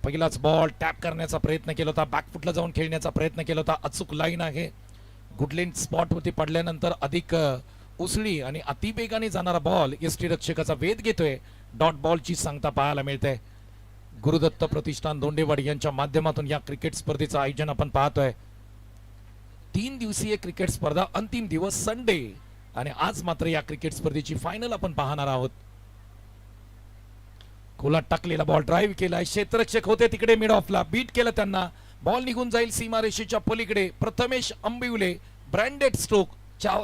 पहिलाच ball tap करण्याचा प्रयत्न केला होता, बॅकफुटला जाऊन खेळण्याचा प्रयत्न केला होता. अचूक लाईन आहे. गुडलेन स्पॉटवरती पडल्यानंतर अधिक उसळी आणि अतिवेगाने जाणारा बॉल यष्टीरक्षकाचा वेध घेतोय. डॉट बॉलची सांगता पाहायला मिळते. गुरुदत्त प्रतिष्ठान दोंडेवाडी यांच्या माध्यमातून या क्रिकेट स्पर्धेचं आयोजन आपण पाहतोय. 3 दिवसीय क्रिकेट स्पर्धा, अंतिम दिवस संडे, आणि आज मात्र या क्रिकेट स्पर्धेची फायनल आपण पाहणार आहोत. खोलात टाकलेला बॉल ड्राईव्ह केलाय. क्षेत्ररक्षक होते तिकडे मिड ऑफला, बीट केलं त्यांना. बॉल निघून जाईल सीमारेषेच्या पलीकडे. प्रथमेश अंबिवले ब्रँडेड स्ट्रोक,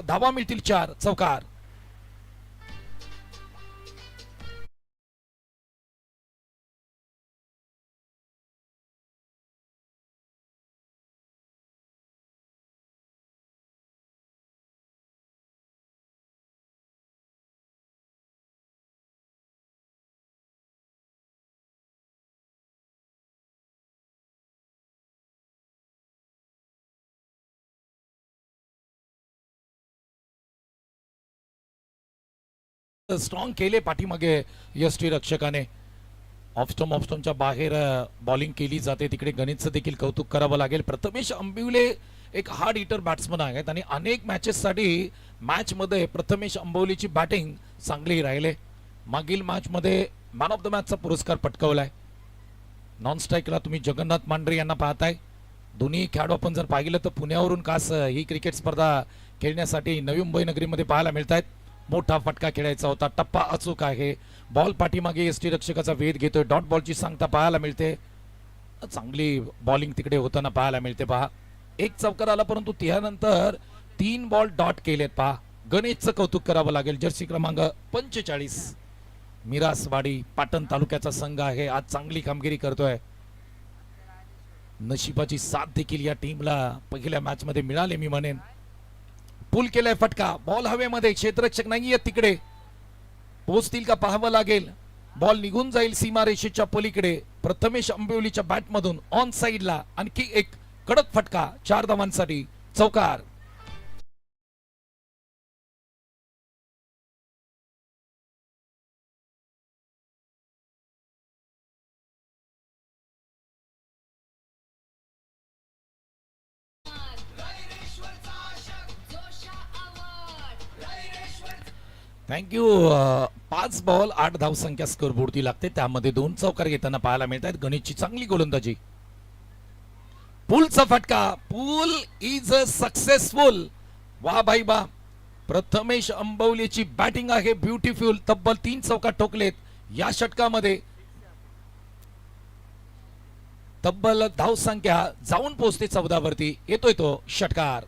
धावा मिळतील 4, चौकार. स्ट्रॉंग केले पाठीमागे यष्टीरक्षकाने. ऑफस्टॉमच्या बाहेर बॉलिंग केली जाते. तिकडे गणितचं देखील कौतुक करावं लागेल. प्रथमेश अंबिवले एक हार्ड हिटर बॅट्समन आहेत आणि अनेक मॅचेससाठी मॅचमध्ये प्रथमेश अंबिवलेची बॅटिंग चांगली राहिले. मागील मॅचमध्ये मॅन ऑफ द मॅचचा पुरस्कार पटकावलाय. नॉन स्ट्राईकला तुम्ही जगन्नाथ मांढरे यांना पाहताय. दोन्ही खेळाडू आपण जर पाहिलं तर पुण्यावरून खास ही क्रिकेट स्पर्धा खेळण्यासाठी नवी मुंबई नगरीमध्ये पाहायला मिळत आहेत. मोठा फटका खेळायचा होता. टप्पा अचूक आहे. बॉल पाठीमागे यष्टीरक्षकाचा वेध घेतोय. डॉट बॉलची सांगता पाहायला मिळते. चांगली बॉलिंग तिकडे होताना पाहायला मिळते. पहा, एक चौकार आला, परंतु त्यानंतर 3 बॉल डॉट केलेत. पहा, गणेशचं कौतुक करावं लागेल. जर्सी क्रमांक 45, मिरासवाडी पाटण तालुक्याचा संघ आहे. आज चांगली कामगिरी करतोय. नशिबाची साथ देखील या टीमला पहिल्या मॅच मध्ये मिळाले मी म्हणेन. पुल केलाय फटका. बॉल हवेमध्ये, क्षेत्ररक्षक नाहीये तिकडे. पोहोचतील का पाहावं लागेल. बॉल निघून जाईल सीमारेषेच्या पलीकडे. प्रथमेश अंबिवलीच्या बॅटमधून ऑन साइडला आणखी एक कडक फटका 4 धावांसाठी, चौकार. थँक्यू. 5 बॉल 8 धावसंख्या स्कोरबोर्डती लागते. त्यामध्ये 2 चौकार घेताना पाहायला मिळत आहेत. गणेशची चांगली गोलंदाजी. पूलचा फटका. पूल इज सक्सेसफुल. वा भाई बा. प्रथमेश अंबवलीची बॅटिंग आहे ब्युटिफुल. तब्बल 3 चौकार ठोकलेत या षटकामध्ये. तब्बल धावसंख्या जाऊन पोहोचते 14 वरती. येतोय तो षटकार.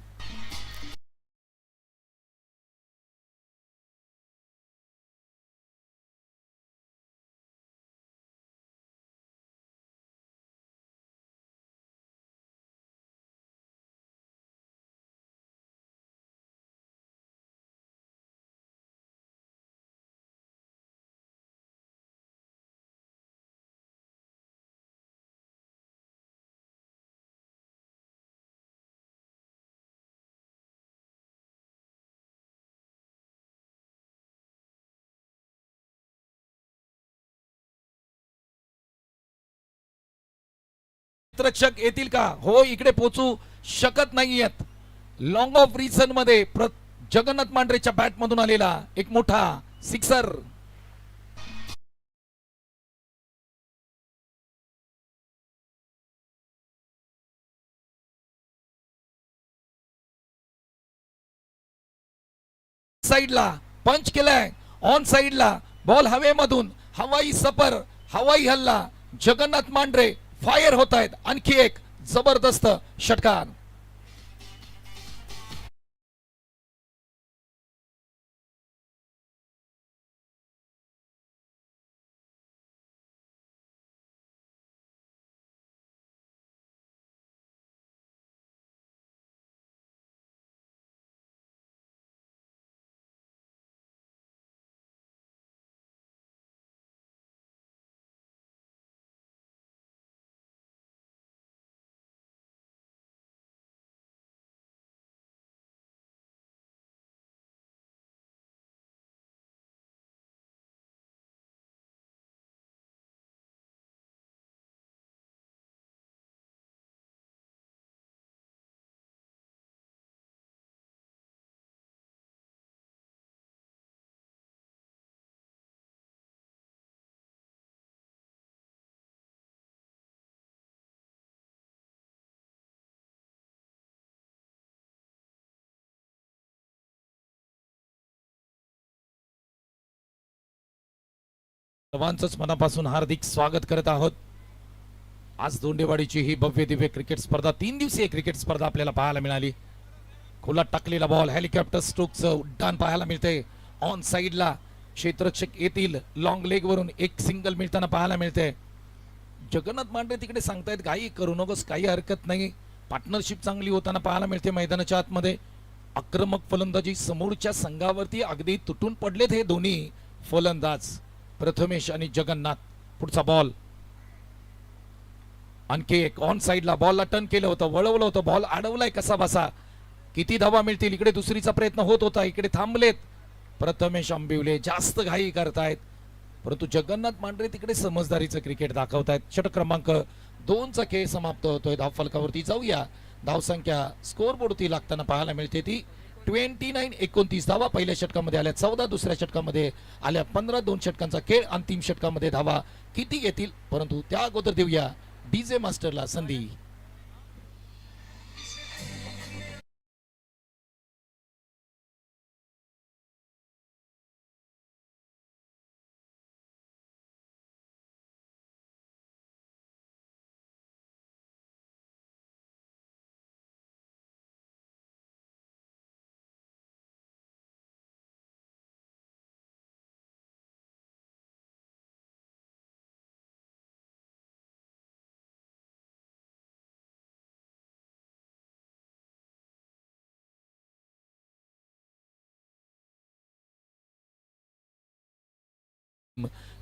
रक्षक येतील का? हो, इकडे पोहोचू शकत नाहीयेत. लॉंग ऑफ रिझन मध्ये जगन्नाथ मांढरेच्या बॅट मधून आलेला एक मोठा सिक्सर. साइडला पंच केलाय. ऑन साइडला बॉल हवेमधून हवाई सफर, हवाई हल्ला. जगन्नाथ मांढरे फायर होत आहेत. आणखी एक जबरदस्त षटकार. सर्वांचंच मनापासून हार्दिक स्वागत करत आहोत. आज दोंडेवाडीची ही भव्य दिव्य क्रिकेट स्पर्धा 3 दिवसीय क्रिकेट स्पर्धा आपल्याला पाहायला मिळाली. खुला टाकलेला बॉल हेलिकॉप्टर स्ट्रोकचं उड्डाण पाहायला मिळते. ऑन साइडला क्षेत्ररक्षक येतील, लॉंग लेग वरून एक सिंगल मिळताना पाहायला मिळते. जगन्नाथ मांढरे तिकडे सांगतायत काही करू नकोस, काही हरकत नाही. पार्टनरशिप चांगली होताना पाहायला मिळते मैदानाच्या आतमध्ये. आक्रमक फलंदाजी समोरच्या संघावरती अगदी तुटून पडलेत हे दोन्ही फलंदाज प्रथमेश आणि जगन्नाथ. पुढचा बॉल आणखी एक ऑन साइडला बॉलला टर्न केलं होतं, वळवलं होतं, बॉल अडवलाय कसा बसा. किती धावा मिळतील इकडे दुसरीचा प्रयत्न होत होता, इकडे थांबलेत प्रथमेश आंबिवले. जास्त घाई करतायत परंतु जगन्नाथ मांढरे तिकडे समजदारीचं क्रिकेट दाखवतायत. षटक क्रमांक 2 चा खेळ समाप्त होतोय. धाव फलकावरती जाऊया. धावसंख्या स्कोर बोर्डवरती लागताना पाहायला मिळते ती 29-29 धावा पहिल्या षटकामध्ये आल्या, 14 दुसऱ्या षटकामध्ये आल्या, 15 2 षटकांचा खेळ. अंतिम षटकामध्ये धावा किती येतील परंतु त्या अगोदर देऊया डीजे मास्टरला संधी.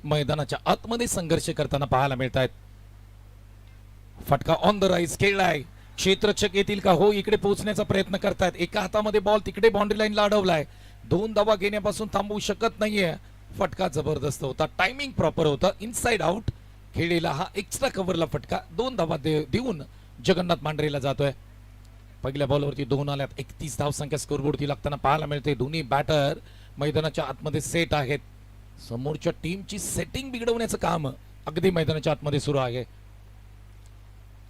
मैदानाच्या आतमध्ये संघर्ष करताना पाहायला मिळत आहेत. फटका ऑन द राईज खेळलाय. क्षेत्ररक्षक येतील का? हो, इकडे पोहोचण्याचा प्रयत्न करतायत. एका हातामध्ये बॉल तिकडे बाउंड्री लाईनला अडवलाय. 2 धावा घेण्यापासून थांबवू शकत नाहीये. फटका जबरदस्त होता, टायमिंग प्रॉपर होता, इनसाइड आउट खेळलेला हा एक्स्ट्रा कव्हरला फटका. 2 धावा देऊन जगन्नाथ मांढरेला जातोय. पहिल्या बॉलवरती 2 आल्यात. 31 धावसंख्या स्कोरबोर्डवरती लागताना पाहायला मिळते. दोन्ही बॅटर मैदानाच्या आतमध्ये सेट आहेत. समोरच्या टीमची सेटिंग बिघडवण्याचं काम अगदी मैदानाच्या आतमध्ये सुरू आहे.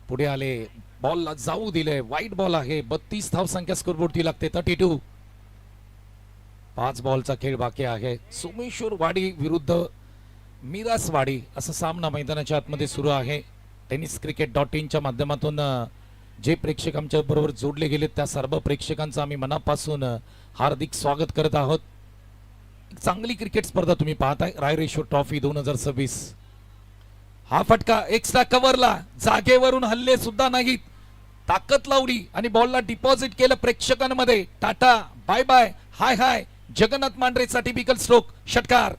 पुढे आले, बॉलला जाऊ दिले. वाईट बॉल आहे. 32 धावसंख्या स्कोरबोर्डवरती लागते. 32. 5 बॉलचा खेळ बाकी आहे. सोमेश्वरवाडी विरुद्ध मिरासवाडी असा सामना मैदानाच्या आतमध्ये सुरू आहे. tenniscricket.in च्या माध्यमातून जे प्रेक्षक आमच्या बरोबर जोडले गेलेत त्या सर्व प्रेक्षकांचं आम्ही मनापासून हार्दिक स्वागत करत आहोत. चांगली क्रिकेट स्पर्धा तुम्ही पाहताय. रायरेश्वर ट्रॉफी 2026. हा फटका एक्स्ट्रा कव्हरला, जागेवरून हल्ले सुद्धा नाहीत. ताकद लावली आणि बॉलला डिपॉझिट केलं प्रेक्षकांमध्ये. टाटा बाय बाय हाय हाय. जगन्नाथ मांढरेसाठी बिगल स्ट्रोक षटकार.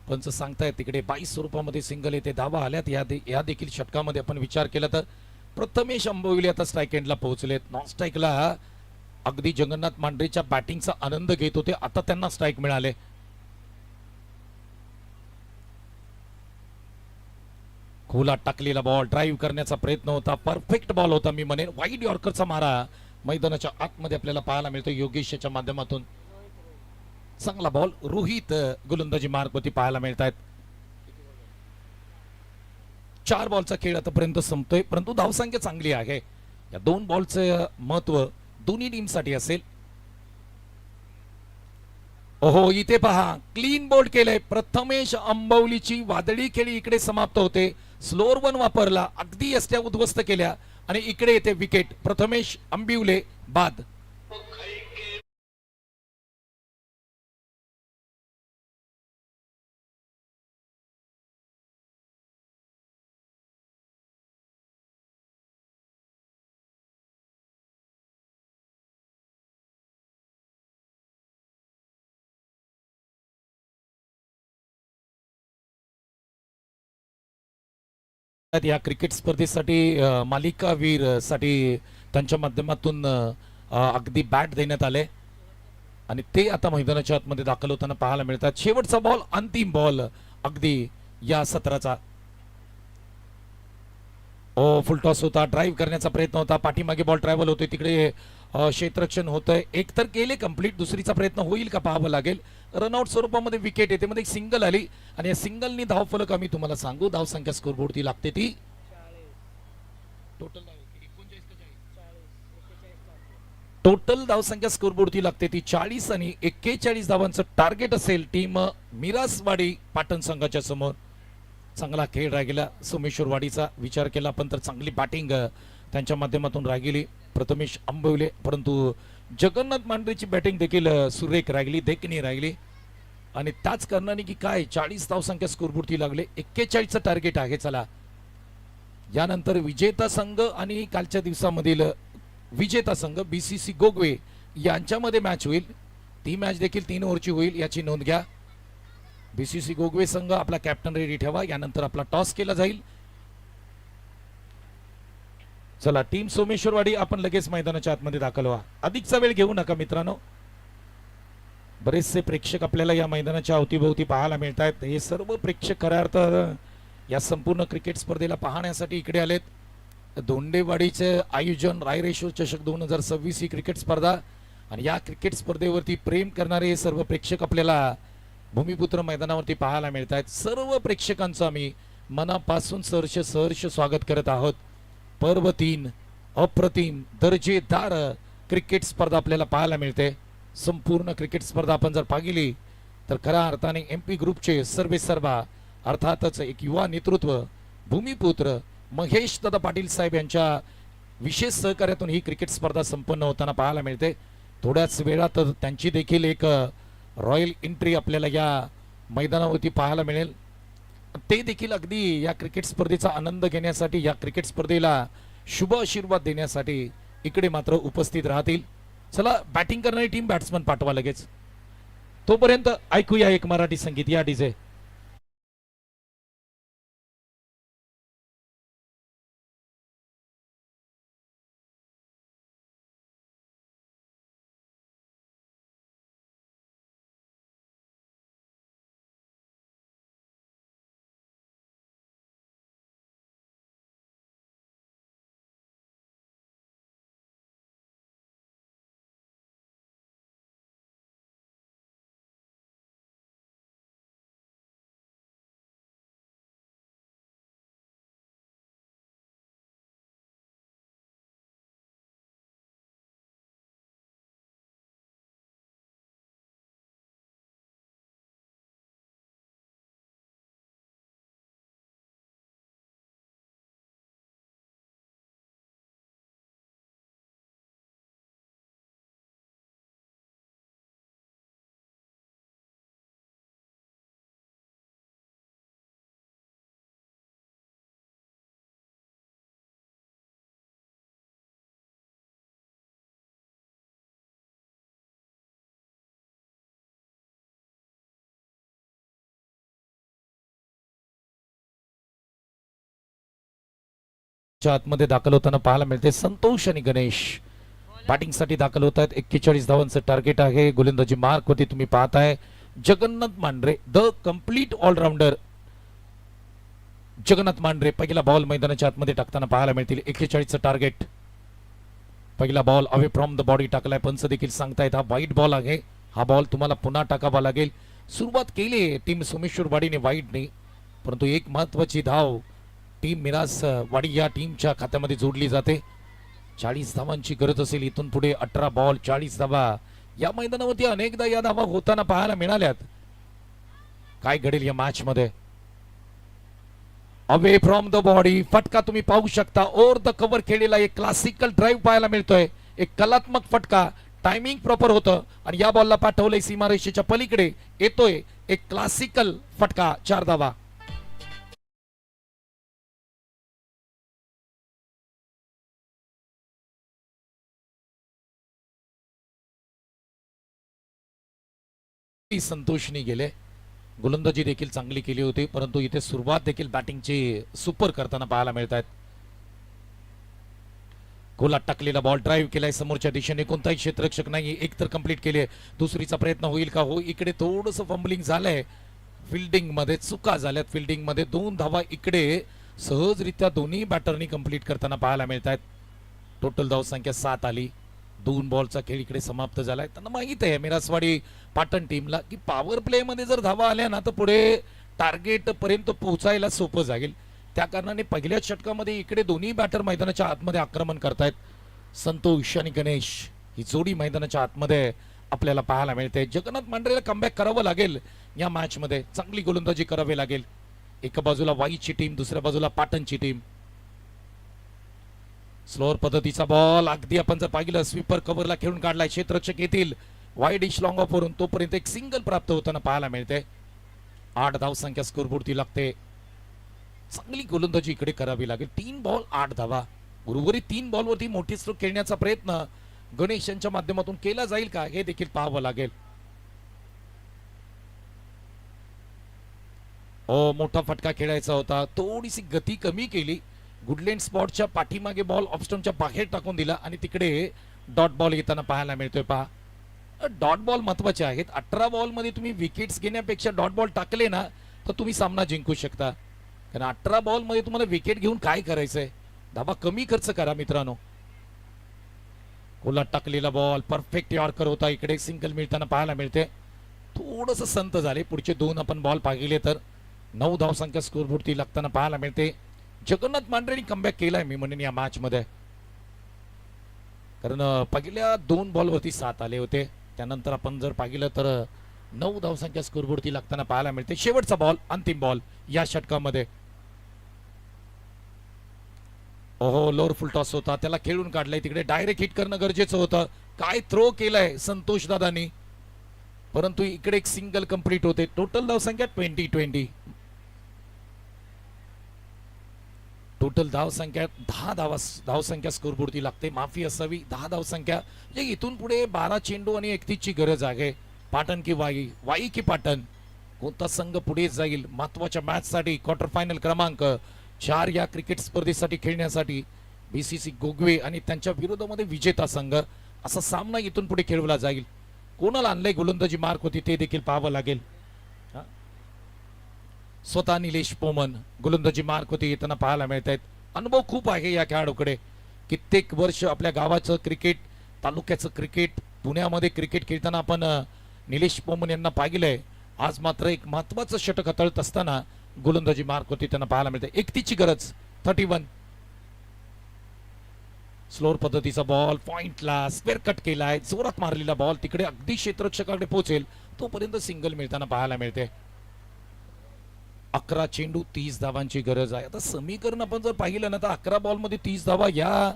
पंच सांगतायत तिकडे 22 स्वरूपामध्ये सिंगल येते. धावा आल्यात. या देखील षटकामध्ये आपण विचार केला तर प्रथमेश अंबविले आता स्ट्राईक एंडला पोहोचलेत. नॉन स्ट्राईकला अगदी जगन्नाथ मांढरेच्या बॅटिंगचा आनंद घेत होते. आता त्यांना स्ट्राईक मिळाले. खोला टाकलेला बॉल ड्राईव्ह करण्याचा प्रयत्न होता. परफेक्ट बॉल होता मी म्हणेन. वाईड यॉर्करचा मारा मैदानाच्या आतमध्ये आपल्याला पाहायला मिळतो योगेशच्या माध्यमातून. चांगला बॉल. रोहित गोलंदाजी मार्गवरती पाहायला मिळत आहेत. 4 बॉलचा खेळ आतापर्यंत संपतोय परंतु धावसंख्या चांगली आहे. या 2 बॉलचं महत्व दोन्ही टीमसाठी असेल. ओहो, इथे पहा क्लीन बोल्ड केलंय. प्रथमेश अंबवलीची वादळी खेळी इकडे समाप्त होते. स्लोअर 1 वापरला, अगदी यष्ट्या उद्ध्वस्त केल्या आणि इकडे येते विकेट. प्रथमेश अंबिवले बाद. या क्रिकेट स्पर्धेसाठी मालिकावीर साठी त्यांच्या माध्यमातून अगदी बॅट देण्यात आले. आणि ते आता मैदानाच्या आतमध्ये दाखल होताना पाहायला मिळतात. शेवटचा बॉल, अंतिम बॉल अगदी या सत्राचा. फुल टॉस होता, ड्राईव्ह करण्याचा प्रयत्न होता, पाठीमागे बॉल ट्रॅव्हल होतोय, तिकडे क्षेत्ररक्षण होतंय. एक तर केले कंप्लीट, दुसरीचा प्रयत्न होईल का पाहावं लागेल. रनआउट स्वरूपामध्ये विकेट येते, मध्ये एक सिंगल आली आणि या सिंगलनी धावफलक आम्ही तुम्हाला सांगू, धावसंख्या स्कोरबोर्ड ती लागते ती टोटल धावसंख्या स्कोरबोर्ड ती लागते ती 40 आणि 41 धावांचं टार्गेट असेल टीम मिरासवाडी पाटण संघाच्या समोर. चांगला खेळ राहिला सोमेश्वरवाडीचा. विचार केला आपण तर चांगली बॅटिंग त्यांच्या माध्यमातून राहिली प्रथमेश आंबवले, परंतु जगन्नाथ मांढरेची बॅटिंग देखील सुरेख राहिली, देखणी राहिली. आणि त्याच कारणाने की काय 40 धावसंख्या स्कोरबोर्ड ती लागले, 41चं टार्गेट आहे. चला यानंतर विजेता संघ आणि कालच्या दिवसामधील विजेता संघ बीसीसी गोगवे यांच्यामध्ये मॅच होईल. ती मॅच देखील 3 ओव्हरची होईल याची नोंद घ्या. बीसीसी गोगवे संघ आपला कॅप्टन रेडी ठेवा, यानंतर आपला टॉस केला जाईल. चला टीम सोमेश्वरवाडी आपण लगेच मैदानाच्या आतमध्ये दाखल व्हा. अधिकचा वेळ घेऊ नका मित्रांनो. बरेचसे प्रेक्षक आपल्याला या मैदानाच्या अवतीभोवती पाहायला मिळत आहेत. हे सर्व प्रेक्षक खऱ्या अर्थ या संपूर्ण क्रिकेट स्पर्धेला पाहण्यासाठी इकडे आलेत. धोंडेवाडीचे आयोजन रायरेश्वर चषक 2026 ही क्रिकेट स्पर्धा आणि या क्रिकेट स्पर्धेवरती प्रेम करणारे हे सर्व प्रेक्षक आपल्याला भूमिपुत्र मैदानावरती पाहायला मिळत आहेत. सर्व प्रेक्षकांचं आम्ही मनापासून सहर्ष स्वागत करत आहोत. पर्व 3 अप्रतिम दर्जेदार क्रिकेट स्पर्धा आपल्याला पाहायला मिळते. संपूर्ण क्रिकेट स्पर्धा आपण जर पाहिली तर खऱ्या अर्थाने एमपी ग्रुपचे सर्वेसर्वा अर्थातच एक युवा नेतृत्व भूमिपुत्र महेश दादा पाटील साहेब यांच्या विशेष सहकार्यातून ही क्रिकेट स्पर्धा संपन्न होताना पाहायला मिळते. थोड्याच वेळात त्यांची देखील एक रॉयल एंट्री आपल्याला या मैदानावरती पाहायला मिळेल. ते देखील अगदी या क्रिकेट स्पर्धेचा आनंद घेण्यासाठी, या क्रिकेट स्पर्धेला शुभ आशीर्वाद देण्यासाठी इकडे मात्र उपस्थित राहतील. चला बॅटिंग करणारी टीम बॅट्समन पाठवा लगेच. तोपर्यंत ऐकूया एक मराठी संगीत या डीजे. आतमध्ये दाखल होताना पाहायला मिळते. संतोष आणि गणेश बॅटिंग साठी दाखल होत आहेत. 41 धावांचं टार्गेट आहे. गोलंदाजी मार्क वरती तुम्ही पाहताय Jagannath Mandhare the complete all-rounder. Jagannath Mandhare पहिला बॉल मैदानाच्या आतमध्ये टाकताना पाहायला मिळतील. 41चं टार्गेट. पहिला ball away from the body टाकलाय. पंच देखील सांगतायत हा वाईट बॉल आहे, हा बॉल तुम्हाला पुन्हा टाकावा लागेल. सुरुवात केली टीम सोमेश्वरवाडीने वाईटने, परंतु एक महत्वाची धाव टीम मिरासवाडी या टीमच्या खात्यामध्ये जोडली जाते. 40 धावांची गरज असेल इथून पुढे. 18 बॉल 40 धावा. या मैदानावरती अनेकदा या धावा होताना पाहायला मिळाल्यात. काय घडेल या मॅच मध्ये. अवे फ्रॉम द बॉडी फटका तुम्ही पाहू शकता. ओव्हर द कव्हर खेळलेला एक क्लासिकल ड्राईव्ह पाहायला मिळतोय. एक कलात्मक फटका. टायमिंग प्रॉपर होतं आणि या बॉलला पाठवलंय सीमारेषेच्या पलीकडे. येतोय एक क्लासिकल फटका. 4 धावा. संतोषनी गेले. गोलंदाजी देखील चांगली केली होती, परंतु इथे सुरुवात देखील बॅटिंगची सुपर करताना पाहायला मिळत आहेत. गोलात टाकलेला बॉल ड्राईव्ह केलाय समोरच्या दिशेने, कोणताही क्षेत्ररक्षक नाही, एक तर कंप्लीट केली, दुसरीचा प्रयत्न होईल का? हो, इकडे थोडंसं फंबलिंग झालंय, फिल्डिंग मध्ये चुका झाल्यात, फिल्डिंग मध्ये 2 धावा इकडे सहजरित्या दोन्ही बॅटरनी कंप्लीट करताना पाहायला मिळत आहेत. टोटल धावसंख्या 7 आली. 2 बॉलचा खेळ इकडे समाप्त झालाय. त्यांना माहित आहे मिरासवाडी पाटण टीमला की पॉवर प्ले मध्ये जर धावा आल्या ना तर पुढे टार्गेट पर्यंत पोहोचायला सोपं जाईल. त्या कारणाने पहिल्या षटकामध्ये इकडे दोन्ही बॅटर मैदानाच्या आतमध्ये आक्रमण करतायत. संतोष आणि गणेश ही जोडी मैदानाच्या आतमध्ये आपल्याला पाहायला मिळते. जगन्नाथ मांढरेला कमबॅक करावं लागेल या मॅच मध्ये, चांगली गोलंदाजी करावी लागेल. एका बाजूला वाईची टीम, दुसऱ्या बाजूला पाटणची टीम. स्लोअर पद्धतीचा बॉल अगदी आपण जर पाहिलं स्वीपर कव्हरला खेळून काढलाय, क्षेत्ररक्षक येतील वाईड डिश लॉंग ऑफ वरून, तोपर्यंत एक सिंगल प्राप्त होताना पाहायला मिळते. 8 धावसंख्या स्कोरबोर्डती लागते. चांगली गोलंदाजी इकडे करावी लागेल. 3 बॉल 8 धावा. उर्वरित 3 बॉलवरती मोठी स्ट्रोक खेळण्याचा प्रयत्न गणेश यांच्या माध्यमातून केला जाईल का हे देखील पाहावं लागेल. मोठा फटका खेळायचा होता, थोडीशी गती कमी केली. गुडलँड स्पॉटच्या पाठीमागे बॉल ऑफस्टमच्या बाहेर टाकून दिला आणि तिकडे डॉट बॉल येताना पाहायला मिळतोय. पहा, डॉट बॉल महत्वाचे आहेत. 18 बॉल मध्ये तुम्ही विकेट्स घेण्यापेक्षा डॉट बॉल टाकले ना तर तुम्ही सामना जिंकू शकता. कारण 18 बॉल मध्ये तुम्हाला विकेट घेऊन काय करायचंय? धाबा कमी खर्च करा मित्रांनो. कोलात टाकलेला बॉल परफेक्ट यॉर्कर होता, इकडे सिंगल मिळताना पाहायला मिळते. थोडस संत झाले. पुढचे 2 आपण बॉल पाहिले तर 9 धावसंख्या स्कोरबोर्डती लागताना पाहायला मिळते. जगन्नाथ मांढरेंनी कमबॅक केलाय मी म्हणेन या मॅच मध्ये, कारण पहिल्या 2 बॉलवरती 7 आले होते. त्यानंतर आपण जर पाहिलं तर 9 धावसंख्या स्कोरबोर्डती लागताना पाहायला मिळते. शेवटचा बॉल, अंतिम बॉल या षटकामध्ये. ओहो, लोअर फुल टॉस होता, त्याला खेळून काढलाय. तिकडे डायरेक्ट हिट करणं गरजेचं होतं. काय थ्रो केलाय संतोष दादांनी, परंतु इकडे एक सिंगल कंप्लीट होते. टोटल धावसंख्या 20-20. टोटल धावसंख्या 10 धावसंख्या स्कोरबोर्डती लागते. माफी असावी 10 धावसंख्या. म्हणजे इथून पुढे 12 चेंडू आणि 31 ची गरज आहे. पाटण की वाई की पाटण, कोणता संघ पुढे जाईल महत्वाच्या मॅच साठी? क्वार्टर फायनल क्रमांक 4 या क्रिकेट स्पर्धेसाठी खेळण्यासाठी बीसीसी गोगवे आणि त्यांच्या विरोधामध्ये विजेता संघ असा सामना इथून पुढे खेळवला जाईल. कोणाला आणलंय गोलंदाजी मार्क होती ते देखील पाहावं लागेल. स्वतः निलेश पोमन गोलंदाजी मार्क होती येताना पाहायला मिळत आहेत. अनुभव खूप आहे या खेळाडूकडे. कित्येक वर्ष आपल्या गावाचं क्रिकेट, तालुक्याचं क्रिकेट, पुण्यामध्ये क्रिकेट खेळताना आपण निलेश पोमन यांना पाहिलंय. आज मात्र एक महत्वाचं षटक हाताळत असताना गोलंदाजी मार्क होती त्यांना पाहायला मिळते. 31 ची गरज. 31. स्लोअर पद्धतीचा बॉल पॉइंटला स्क्वेअर कट केलाय, जोरात मारलेला बॉल तिकडे अगदी क्षेत्ररक्षकाकडे पोहोचेल तोपर्यंत सिंगल मिळताना पाहायला मिळते. 11 चेंडू 30 धावांची गरज आहे. आता समीकरण आपण जर पाहिलं ना तर 11 बॉल मध्ये 30 धावा या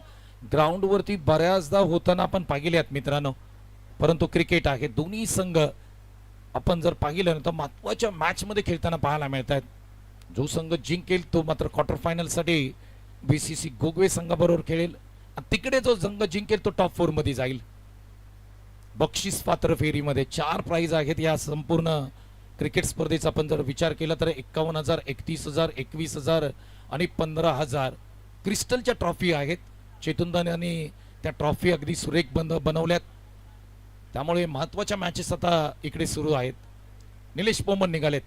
ग्राउंड वरती बऱ्याचदा होताना आपण पाहिले आहेत मित्रांनो. परंतु क्रिकेट आहे, दोन्ही संघ आपण जर पाहिलं ना तर महत्वाच्या मॅच मध्ये खेळताना पाहायला मिळत आहेत. जो संघ जिंकेल तो मात्र क्वार्टर फायनल साठी बीसीसी गोगवे संघाबरोबर खेळेल. तिकडे जो संघ जिंकेल तो टॉप 4 मध्ये जाईल. बक्षीस पात्र फेरीमध्ये 4 प्राइज आहेत या संपूर्ण क्रिकेट स्पर्धेचा आपण जर विचार केला तर 51,000, 31,000, 21,000 आणि 15,000 क्रिस्टलच्या ट्रॉफी आहेत. चेतनदानी त्या ट्रॉफी अगदी सुरेख बनवल्यात. त्यामुळे महत्वाच्या मॅचेस आता इकडे सुरू आहेत. निलेश पोमन निघालेत.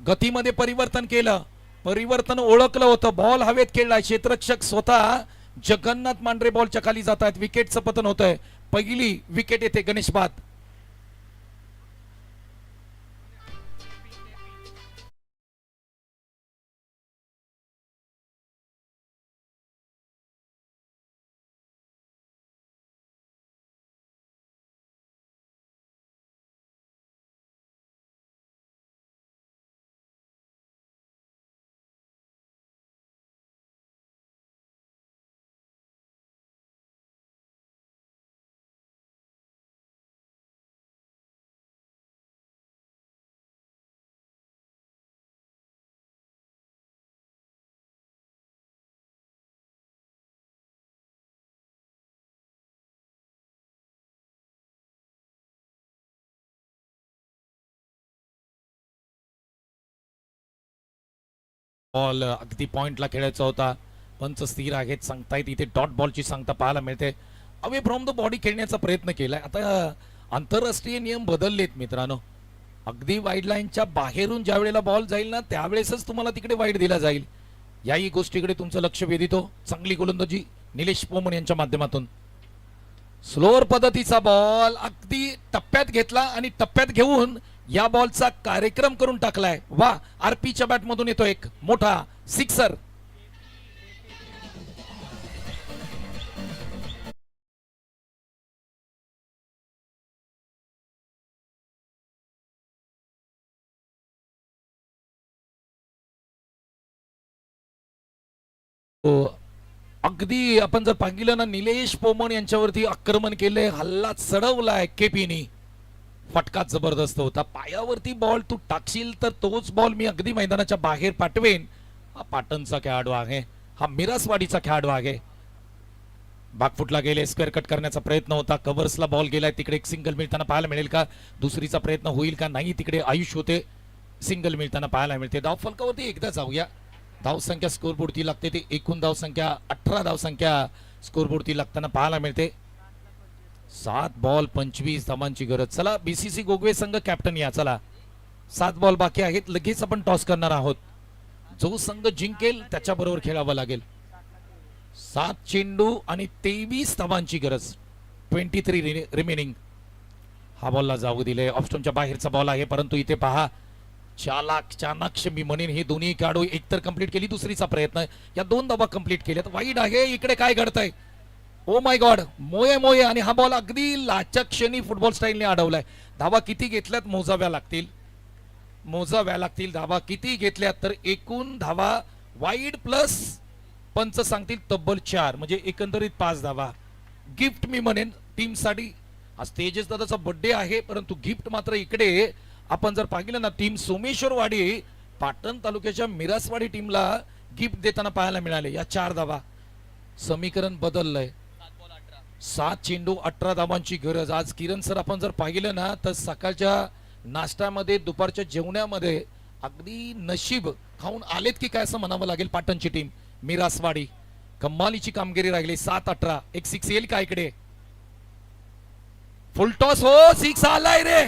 गतीमध्ये परिवर्तन केलं, परिवर्तन ओळखलं होतं. बॉल हवेत खेळलाय, क्षेत्ररक्षक स्वतः जगन्नाथ मांढरे बॉलच्या खाली जात आहेत. विकेटचं पतन होत आहे. पहिली विकेट येते गणेश बाद. बॉल अगदी पॉइंटला खेळायचा होता. पंच स्थिर आहेत, सांगतायत इथे डॉट बॉलची सांगता पाहायला मिळते. अवे फ्रॉम द बॉडी खेळण्याचा प्रयत्न केलाय. आता आंतरराष्ट्रीय नियम बदललेत मित्रांनो. अगदी वाईड लाईनच्या बाहेरून ज्या वेळेला बॉल जाईल ना त्यावेळेसच तुम्हाला तिकडे वाईड दिला जाईल. याही गोष्टीकडे तुमचं लक्ष वेधितो. चांगली गोलंदाजी निलेश पोमन यांच्या माध्यमातून. स्लोअर पद्धतीचा बॉल अगदी टप्प्यात घेतला आणि टप्प्यात घेऊन या बॉलचा कार्यक्रम करून टाकलाय. वा, आरपीच्या बॅटमधून येतो एक मोठा सिक्सर. अगदी आपण जर पाहिलं ना निलेश पोमन यांच्यावरती आक्रमण केले, हल्ला चढवलाय केपीनी. फटका जबरदस्त होता. पायावरती बॉल तू टाकशील तर तोच बॉल मी अगदी मैदानाच्या बाहेर पाठवेन. हा पाटणचा खेळाडू आहे, हा मिरासवाडीचा खेळाडू आहे. बागफुटला गेले, स्क्वेअर कट करण्याचा प्रयत्न होता. कव्हर्सला बॉल गेलाय. तिकडे एक सिंगल मिळताना पाहायला मिळेल का? दुसरीचा प्रयत्न होईल का? नाही, तिकडे आयुष होते. सिंगल मिळताना पाहायला मिळते. धाव फलकावरती एकदा जाऊया. धावसंख्या स्कोरबोर्डती लागते ते एकूण धावसंख्या 18 धावसंख्या स्कोरबोर्डती लागताना पाहायला मिळते. 7 बॉल 25 धावांची गरज. चला बीसीसी गोगवे संघ कॅप्टन या. चला 7 बॉल बाकी आहेत. लगेच आपण टॉस करणार आहोत. जो संघ जिंकेल त्याच्या बरोबर खेळावं लागेल. 7 चेंडू आणि 23 धावांची गरज. 23 रिमेनिंग. हा बॉलला जाऊ दिले. ऑफस्टोनच्या बाहेरचा बॉल आहे, परंतु इथे पहा चाणाक्ष मी म्हणेन हे दोन्ही खेळाडू एकतर कंप्लीट केली, दुसरीचा प्रयत्न. या 2 धावा कंप्लीट केल्यात. वाईड आहे. इकडे काय घडतंय? ओ माय गॉड, मोये मोये. आणि हा बॉल अगदी लाचक क्षणी फुटबॉल स्टाईलने अडवलाय. धावा किती घेतल्यात मोजाव्या लागतील. धावा किती घेतल्यात तर एकूण धावा वाईड प्लस पंच सांगतील तब्बल 4, म्हणजे एकंदरीत 5 धावा. गिफ्ट मी म्हणेन टीमसाठी. आज तेजस दादाचा बर्थडे आहे, परंतु गिफ्ट मात्र इकडे आपण जर पाहिलं ना टीम सोमेश्वरवाडी पाटण तालुक्याच्या मिरासवाडी टीमला गिफ्ट देताना पाहायला मिळाले. या 4 धावा. समीकरण बदललंय. 7 चेंडू 18 धावांची गरज. आज किरण सर आपण जर पाहिलं ना तर सकाळच्या नाश्त्यामध्ये दुपारच्या जेवणामध्ये अगदी नशीब खाऊन आलेत की काय असं म्हणावं लागेल. पाटणची टीम मिरासवाडी कमालीची कामगिरी राहिली. 7-18. एक 6 येईल का इकडे? फुल टॉस. हो, 6 आलाय रे.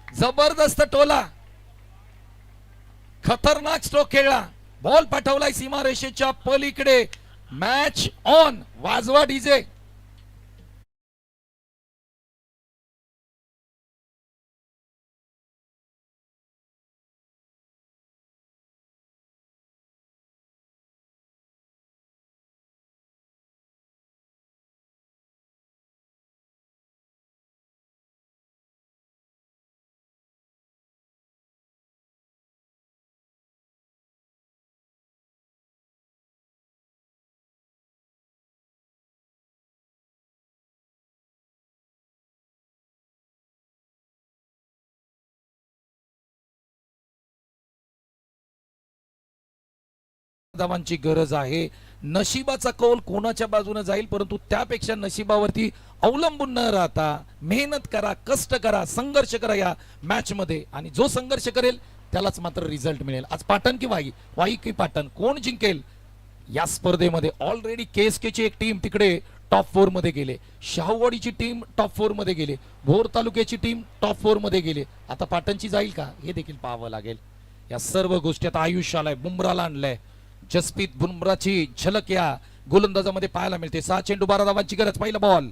जबरदस्त टोला, खतरनाक स्ट्रोक खेळला. बॉल पाठवलाय सीमारेषेच्या पलीकडे. Match on. वाजवा डीजे. धावांची गरज आहे. नशिबाचा कौल कोणाच्या बाजूने जाईल, परंतु त्यापेक्षा नशिबावरती अवलंबून न राहता मेहनत करा, कष्ट करा, संघर्ष करा या मॅच मध्ये. आणि जो संघर्ष करेल त्यालाच मात्र रिझल्ट मिळेल. आज पाटण की वाई की पाटण, कोण जिंकेल या स्पर्धेमध्ये? ऑलरेडी केएसके ची एक टीम तिकडे टॉप 4 मध्ये गेले. शाहूवाडीची टीम टॉप 4 मध्ये गेले. भोर तालुक्याची टीम टॉप 4 मध्ये गेले. आता पाटणची जाईल का हे देखील पाहावं लागेल. या सर्व गोष्टी आता आयुष्याला बुमराला आणलंय. जसप्रीत बुमराची झलक या गोलंदाजामध्ये पाहायला मिळते. 6 चेंडू 12 धावांची गरज. पहिला बॉल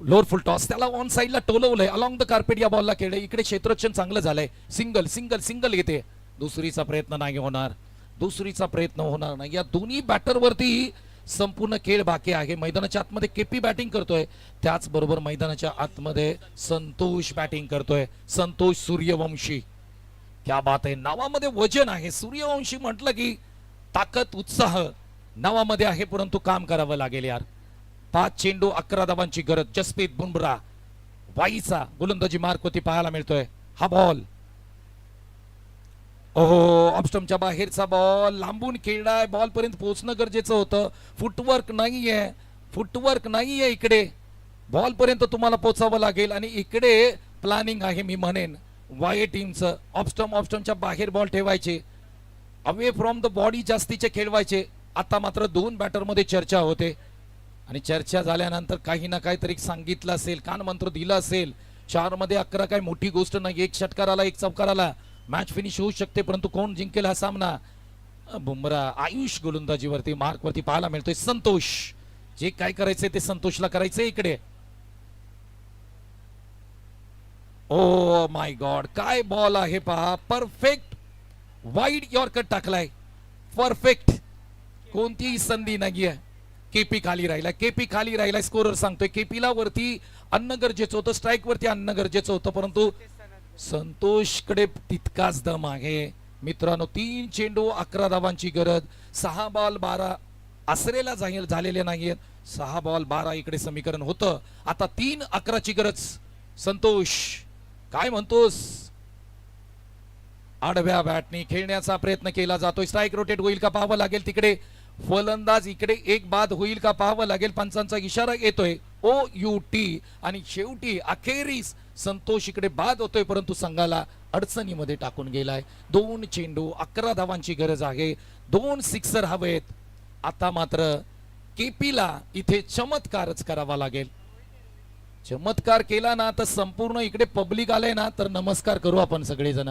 लोअर फुल टॉस. त्याला ऑन साइडला टोलवलंय. अलॉंग द कार्पेट या बॉलला खेळले. इकडे क्षेत्ररक्षण चांगलं झालंय. सिंगल सिंगल सिंगल येते. दुसरीचा प्रयत्न नाही होणार. या दोन्ही बॅटरवरती संपूर्ण खेळ बाकी आहे. मैदानाच्या आतमध्ये केपी बॅटिंग करतोय, त्याचबरोबर मैदानाच्या आतमध्ये संतोष बॅटिंग करतोय. संतोष सूर्यवंशी. क्या बात आहे. नावामध्ये वजन आहे. सूर्यवंशी म्हटलं की ताकद, उत्साह नावामध्ये आहे, परंतु काम करावं लागेल यार. 5 चेंडू 11 धावांची गरज. जसप्रीत बुमरा वाईचा गोलंदाजी मार्क होती पाहायला मिळतोय. हा बॉल ओहो, ऑफस्टंपच्या बाहेरचा बॉल लांबून खेळलाय. बॉल पर्यंत पोहोचणं गरजेचं होतं. फुटवर्क नाहीये इकडे. बॉल पर्यंत तुम्हाला पोहोचावं लागेल आणि इकडे प्लॅनिंग आहे मी म्हणेन वाय टीमचं. ऑफस्टंपच्या बाहेर बॉल ठेवायचे. अवे फ्रॉम द बॉडी जास्तीचे खेळवायचे. आता मात्र दोन बॅटर मध्ये चर्चा होते आणि चर्चा झाल्यानंतर काही ना काहीतरी सांगितलं असेल, कान मंत्र दिला असेल. 4 मध्ये 11 काय मोठी गोष्ट नाही. एक षटकार आला, एक चौकार आला, मॅच फिनिश होऊ शकते. परंतु कोण जिंकेल हा सामना? बुमराह आयुष गोलंदाजीवरती मार्क वरती पाहायला मिळतोय. संतोष जे काय करायचंय ते संतोषला करायचंय इकडे. ओ माय गॉड, काय बॉल आहे पहा. परफेक्ट वाईड यॉर्कर टाकलाय. परफेक्ट, कोणतीही संधी नाहीये. केपी खाली राहिला, केपी खाली राहिला. स्कोरर सांगतोय केपीला वरती आणणं गरजेचं होतं, स्ट्राईक वरती आणणं गरजेचं होतं, परंतु संतोषकडे तितकाच दम आहे. मित्रांनो 3 चेंडू 11 धावांची गरज. 6 बॉल 12 आसरेला झालेले नाहीयेत. 6 बॉल 12 इकडे समीकरण होतं. आता 3-11 ची गरज. संतोष काय म्हणतोस? आडव्या बॅटने खेळण्याचा प्रयत्न केला जातोय. स्ट्राईक रोटेट होईल का पाहावं लागेल तिकडे. फलंदाज इकडे एक बाद होईल का पाहावं लागेल. पंचांचा इशारा येतोय OUT आणि शेवटी अखेरीस संतोष इकडे बाद होतोय, परंतु संघाला अडचणीमध्ये टाकून गेलाय. 2 चेंडू 11 धावांची गरज आहे. 2 सिक्सर हवेत. आता मात्र केपीला इथे चमत्कारच करावा लागेल. चमत्कार केला ना तर संपूर्ण इकडे पब्लिक आलंय ना तर नमस्कार करू आपण सगळेजण.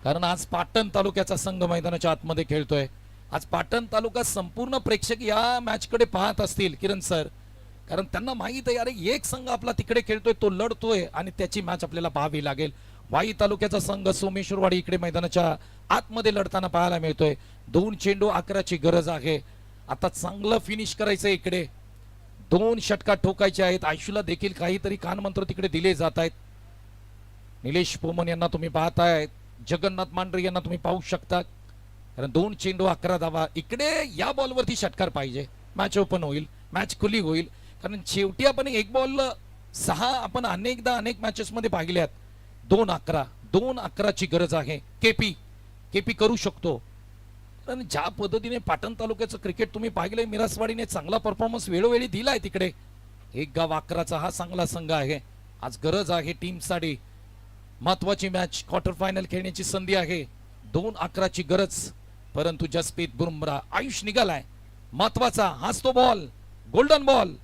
कारण आज पाटण तालुक्याचा संघ मैदानाच्या आतमध्ये खेळतोय. आज पाटण तालुका संपूर्ण प्रेक्षक या मॅच कडे पाहत असतील किरण सर, कारण त्यांना माहित आहे अरे एक संघ आपला तिकडे खेळतोय, तो लढतोय आणि त्याची मॅच आपल्याला पाहावी लागेल. वाई तालुक्याचा संघ सोमेश्वरवाडी इकडे मैदानाच्या आतमध्ये लढताना पाहायला मिळतोय. 2 चेंडू 11 ची गरज आहे. आता चांगलं फिनिश करायचंय इकडे. 2 षटकार ठोकायचे आहेत. आयुषला देखील काहीतरी कानमंत्र तिकडे दिले जात आहेत. निलेश पोमन यांना तुम्ही पाहताय, जगन्नाथ मांढरे यांना तुम्ही पाहू शकता. कारण 2 चेंडू 11 धावा. इकडे या बॉलवरती षटकार पाहिजे. मॅच ओपन होईल, मॅच खुली होईल. कारण शेवटी आपण एक बॉल 6 आपण अनेकदा अनेक मॅचेस मध्ये पाहिल्यात. 2-11 ची गरज आहे. केपी करू शकतो. कारण ज्या पद्धतीने पाटण तालुक्याचं क्रिकेट तुम्ही पाहिलंय, मिरासवाडीने चांगला परफॉर्मन्स वेळोवेळी दिलाय तिकडे. एक गाव 11चा हा चांगला संघ आहे. आज गरज आहे टीमसाठी. महत्वाची मॅच, क्वार्टर फायनल खेळण्याची संधी आहे. 2-11 ची गरज. परंतु जसप्रीत बुमराह आयुष निघालाय. महत्वाचा हाच तो बॉल, गोल्डन बॉल.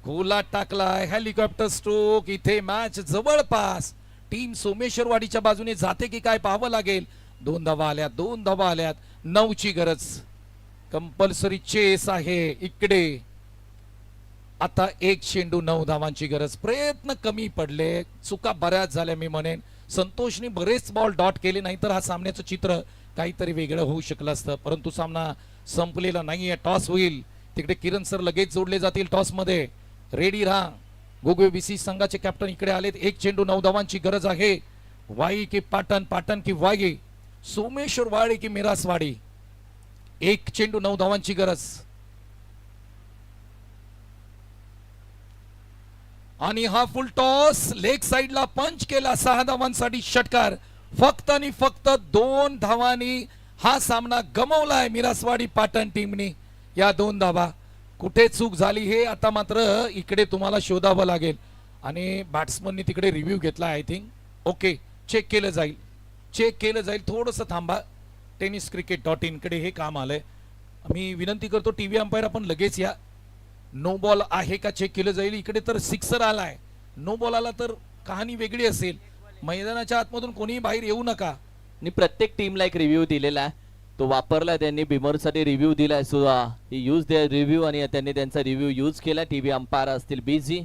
गोला टाकलाय. Helicopter stroke. इथे मॅच जवळपास टीम सोमेश्वरवाडीच्या बाजूने जाते की काय पाहावं लागेल. 2 धावा आल्यात. 9 ची गरज. कंपल्सरी चेस आहे इकडे. आता 1 चेंडू 9 धावांची गरज. प्रयत्न कमी पडले, चुका बऱ्याच झाल्या मी म्हणेन. संतोषने बरेच बॉल डॉट केले, नाही तर हा सामन्याचं चित्र काहीतरी वेगळं होऊ शकलं असतं. परंतु सामना संपलेला नाहीये. टॉस होईल तिकडे. किरण सर लगेच जोडले जातील टॉस मध्ये. रेडी राहा. गोगवे BC संघाचे कॅप्टन इकडे आलेत. 1 चेंडू 9 धावांची गरज आहे. वाई की पाटण की वाई, सोमेश्वरवाडी की मिरासवाडी. 1 चेंडू 9 धावांची गरज. आणि हा फुल टॉस लेग साइडला पंच केला. 6 धावांसाठी षटकार. फक्त आणि फक्त 2 धावांनी हा सामना गमावलाय मिरासवाडी पाटण टीमने. या 2 धावा. कुठे चूक झाली हे आता मात्र इकडे तुम्हाला शोधावं लागेल. आणि बॅट्समननी तिकडे रिव्ह्यू घेतला. आय थिंक ओके, चेक केलं जाईल. थोडंसं थांबा. tenniscricket.in कडे हे काम आलंय. मी विनंती करतो टीव्ही अंपायर आपण लगेच या. नो बॉल आहे का चेक केलं जाईल. इकडे तर सिक्सर आलाय. नो बॉल आला तर कहाणी वेगळी असेल. मैदानाच्या आतमधून कोणीही बाहेर येऊ नका. आणि प्रत्येक टीमला एक रिव्ह्यू दिलेला आहे, तो वापरला त्यांनी. बिमरसाठी रिव्ह्यू दिलाय. So he use their review आणि त्यांनी त्यांचा रिव्ह्यू यूज केला. टीव्ही अंपायर असतील busy.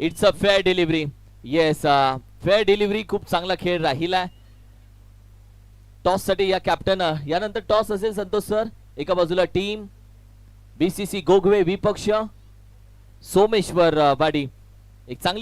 It's a fair delivery. Yes, fair delivery. खूप चांगला खेळ राहिला. टॉस साठी या कॅप्टन. यानंतर टॉस असेल संतोष सर. एका बाजूला टीम BCC गोगवे, विपक्ष सोमेश्वरवाडी. एक चांगली